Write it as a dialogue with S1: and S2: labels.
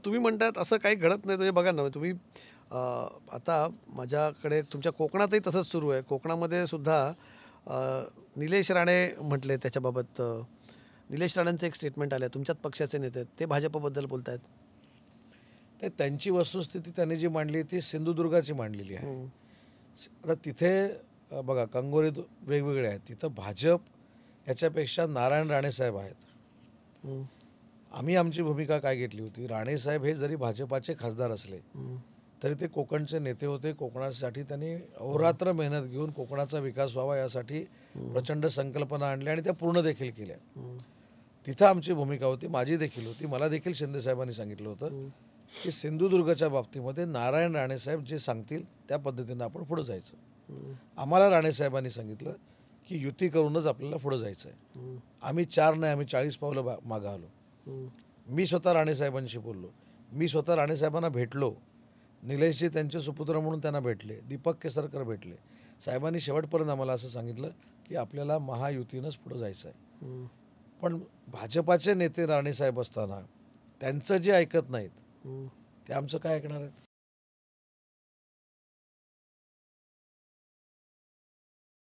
S1: तुम्ही म्हणतायत असं काही घडत नाही. म्हणजे बघा ना, तुम्ही आता माझ्याकडे तुमच्या कोकणातही तसंच सुरू आहे. कोकणामध्ये सुद्धा अ, निलेश राणे म्हटले त्याच्याबाबत. निलेश राणेंचं एक स्टेटमेंट आलं तुमच्याच पक्षाचे नेते आहेत. ते भाजपबद्दल बोलतायत.
S2: नाही, त्यांची वस्तुस्थिती त्यांनी जी मांडली ती सिंधुदुर्गाची मांडलेली आहे.
S1: हं,
S2: आता तिथे बघा कंगोरीत वेगवेगळे आहेत. तिथं भाजप याच्यापेक्षा नारायण राणेसाहेब आहेत.
S1: हं,
S2: आम्ही आमची भूमिका काय घेतली होती, राणेसाहेब हे जरी भाजपाचे खासदार असले
S1: हं,
S2: तरी ते कोकणचे नेते होते. कोकणासाठी त्यांनी अहोरात्र मेहनत घेऊन कोकणाचा विकास व्हावा यासाठी प्रचंड संकल्पना आणल्या आणि त्या पूर्ण देखील केल्या.
S1: हं,
S2: तिथं आमची भूमिका होती, माझी देखील होती. मला देखील शिंदेसाहेबांनी सांगितलं होतं की सिंधुदुर्गच्या बाबतीमध्ये नारायण राणेसाहेब जे सांगतील त्या पद्धतीनं आपण पुढं जायचं.
S1: हं,
S2: आम्हाला राणेसाहेबांनी सांगितलं की युती करूनच आपल्याला पुढं जायचं आहे.
S1: हं,
S2: आम्ही 4 नाही, आम्ही 40 पावलं मागं आलो.
S1: हं,
S2: मी स्वतः राणेसाहेबांशी बोललो. मी स्वतः राणेसाहेबांना भेटलो. निलेशजी त्यांचे सुपुत्र म्हणून त्यांना भेटले. दीपक केसरकर भेटले. साहेबांनी शेवटपर्यंत आम्हाला असं सांगितलं की आपल्याला महायुतीनंच पुढं जायचं आहे.
S1: हं,
S2: पण भाजपाचे नेते राणेसाहेब असताना त्यांचं जे ऐकत नाहीत
S1: हं.
S2: ते आमचं काय ऐकणार आहेत.